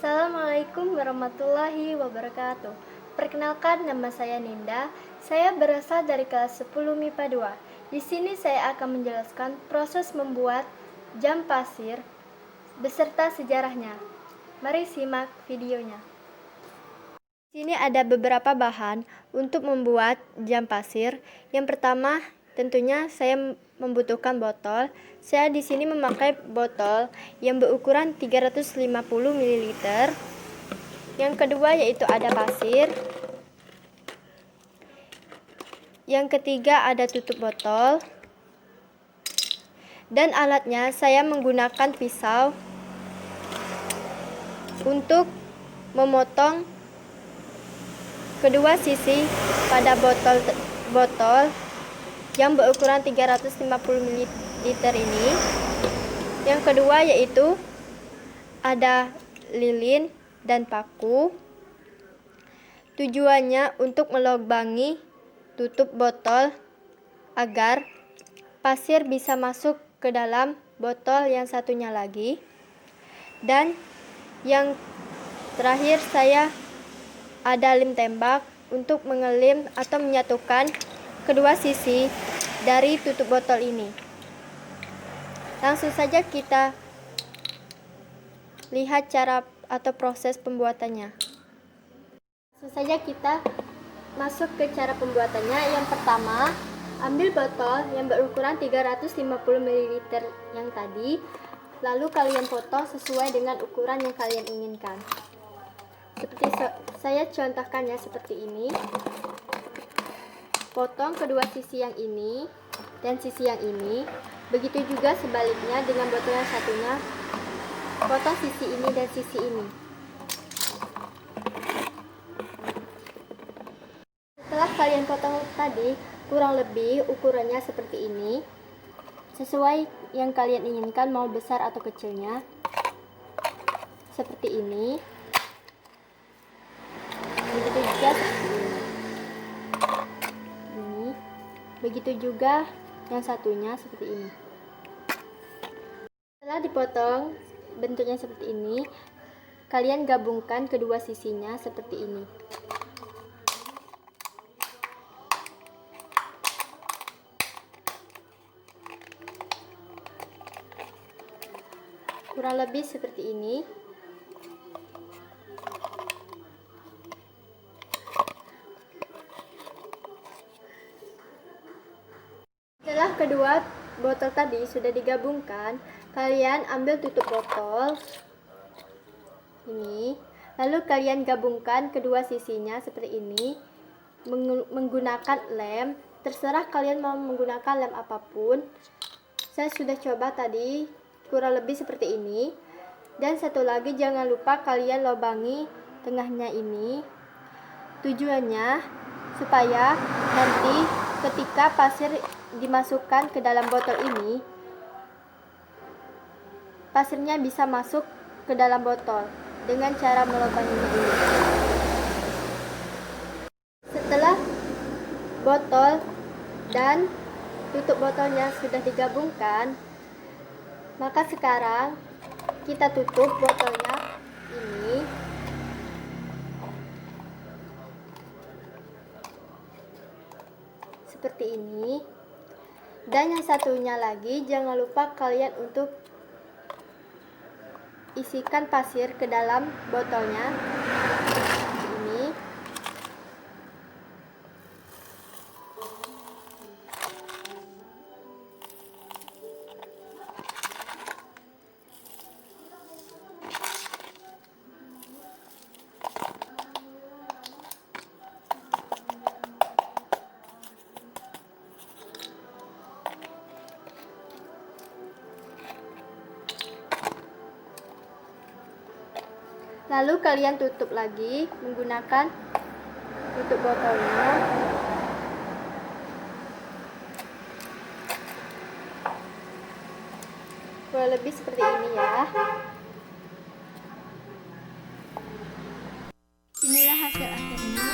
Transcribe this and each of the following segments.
Assalamualaikum warahmatullahi wabarakatuh. Perkenalkan, nama saya Ninda. Saya berasal dari kelas 10 MIPA 2. Di sini saya akan menjelaskan proses membuat jam pasir beserta sejarahnya. Mari simak videonya. Di sini ada beberapa bahan untuk membuat jam pasir. Yang pertama, tentunya saya membutuhkan botol. Saya di sini memakai botol yang berukuran 350 ml. Yang kedua yaitu ada pasir. Yang ketiga ada tutup botol. Dan alatnya saya menggunakan pisau untuk memotong kedua sisi pada botol yang berukuran 350 ml ini. Yang kedua yaitu ada lilin dan paku. Tujuannya untuk melubangi tutup botol agar pasir bisa masuk ke dalam botol yang satunya lagi. Dan yang terakhir saya ada lem tembak untuk mengelem atau menyatukan kedua sisi dari tutup botol ini. Langsung saja kita lihat cara atau proses pembuatannya. Langsung saja kita masuk ke cara pembuatannya. Yang pertama, ambil botol yang berukuran 350 ml yang tadi, lalu kalian potong sesuai dengan ukuran yang kalian inginkan. Seperti saya contohkan ya, seperti ini. Potong kedua sisi yang ini dan sisi yang ini. Begitu juga sebaliknya dengan botol yang satunya. Potong sisi ini dan sisi ini. Setelah kalian potong tadi, kurang lebih ukurannya seperti ini. Sesuai yang kalian inginkan, mau besar atau kecilnya. Seperti ini. Begitu juga seperti ini. Begitu juga yang satunya seperti ini. Setelah dipotong bentuknya seperti ini, kalian gabungkan kedua sisinya seperti ini. Kurang lebih seperti ini. Setelah kedua botol tadi sudah digabungkan, kalian ambil tutup botol ini, lalu kalian gabungkan kedua sisinya seperti ini menggunakan lem. Terserah kalian mau menggunakan lem apapun. Saya sudah coba tadi, kurang lebih seperti ini. Dan satu lagi, jangan lupa kalian lubangi tengahnya ini. Tujuannya supaya nanti ketika pasir dimasukkan ke dalam botol ini, pasirnya bisa masuk ke dalam botol dengan cara melubanginya ini. Setelah botol dan tutup botolnya sudah digabungkan, maka sekarang kita tutup botolnya ini. Seperti ini. Dan yang satunya lagi, jangan lupa kalian untuk isikan pasir ke dalam botolnya ini. Lalu kalian tutup lagi menggunakan tutup botolnya. Kurang lebih seperti ini ya. Inilah hasil akhirnya.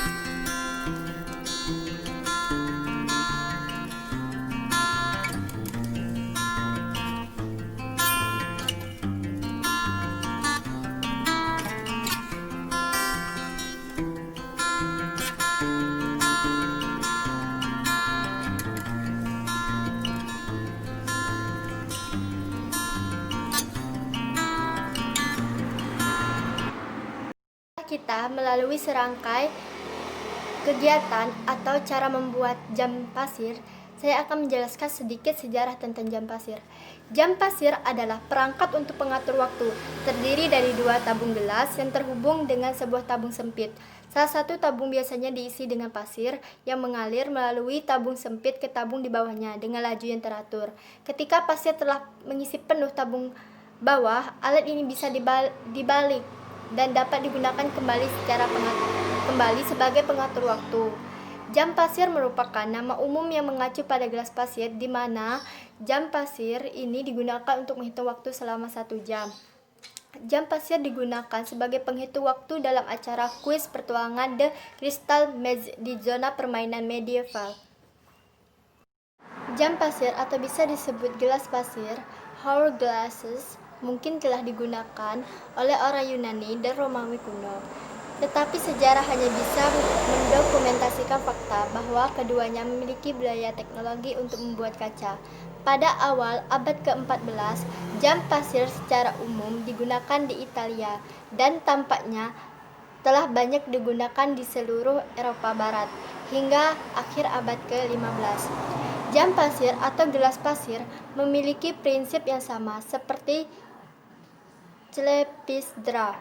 kita melalui serangkai kegiatan atau cara membuat jam pasir, saya akan menjelaskan sedikit sejarah tentang jam pasir. Jam pasir adalah perangkat untuk pengatur waktu, terdiri dari dua tabung gelas yang terhubung dengan sebuah tabung sempit. Salah satu tabung biasanya diisi dengan pasir yang mengalir melalui tabung sempit ke tabung di bawahnya dengan laju yang teratur. Ketika pasir telah mengisi penuh tabung bawah, alat ini bisa dibalik dan dapat digunakan kembali sebagai pengatur waktu. Jam pasir merupakan nama umum yang mengacu pada gelas pasir, di mana jam pasir ini digunakan untuk menghitung waktu selama 1 jam. Jam pasir digunakan sebagai penghitung waktu dalam acara kuis pertuangan The Crystal Maze di zona permainan medieval. Jam pasir atau bisa disebut gelas pasir, hourglasses, mungkin telah digunakan oleh orang Yunani dan Romawi kuno. Tetapi sejarah hanya bisa mendokumentasikan fakta bahwa keduanya memiliki budaya teknologi untuk membuat kaca. Pada awal abad ke-14, jam pasir secara umum digunakan di Italia dan tampaknya telah banyak digunakan di seluruh Eropa Barat hingga akhir abad ke-15. Jam pasir atau gelas pasir memiliki prinsip yang sama seperti clepsydra.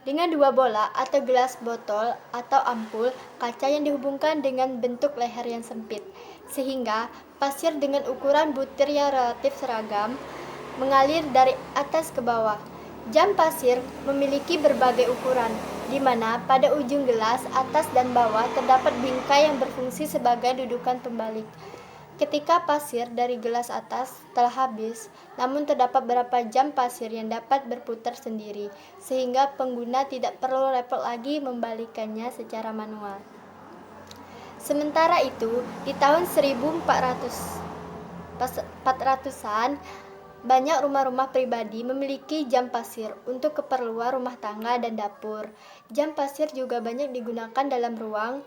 Dengan dua bola atau gelas botol atau ampul kaca yang dihubungkan dengan bentuk leher yang sempit, sehingga pasir dengan ukuran butir yang relatif seragam mengalir dari atas ke bawah. Jam pasir memiliki berbagai ukuran, di mana pada ujung gelas atas dan bawah terdapat bingkai yang berfungsi sebagai dudukan pembalik. Ketika pasir dari gelas atas telah habis, namun terdapat beberapa jam pasir yang dapat berputar sendiri, sehingga pengguna tidak perlu repot lagi membalikkannya secara manual. Sementara itu, di tahun 1400-an, banyak rumah-rumah pribadi memiliki jam pasir untuk keperluan rumah tangga dan dapur. Jam pasir juga banyak digunakan dalam ruang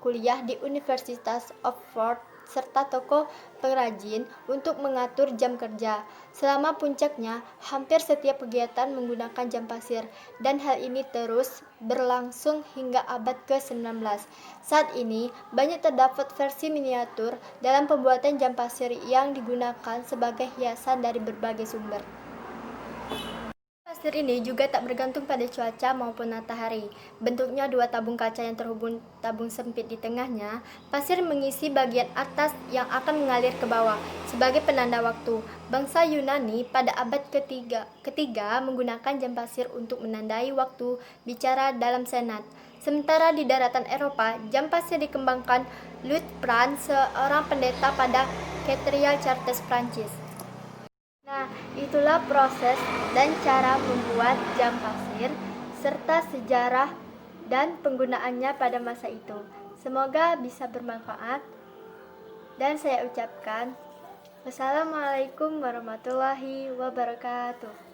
kuliah di Universitas Oxford serta toko pengrajin untuk mengatur jam kerja. Selama puncaknya, hampir setiap kegiatan menggunakan jam pasir, dan hal ini terus berlangsung hingga abad ke-19. Saat ini, banyak terdapat versi miniatur dalam pembuatan jam pasir yang digunakan sebagai hiasan dari berbagai sumber. Pasir ini juga tak bergantung pada cuaca maupun matahari. Bentuknya dua tabung kaca yang terhubung tabung sempit di tengahnya. Pasir mengisi bagian atas yang akan mengalir ke bawah sebagai penanda waktu. Bangsa Yunani pada abad ketiga menggunakan jam pasir untuk menandai waktu bicara dalam senat. Sementara di daratan Eropa, jam pasir dikembangkan Louis-Prand, seorang pendeta pada Katedral Chartres, Prancis. Nah, itulah proses dan cara membuat jam pasir serta sejarah dan penggunaannya pada masa itu. Semoga bisa bermanfaat, dan saya ucapkan wassalamualaikum warahmatullahi wabarakatuh.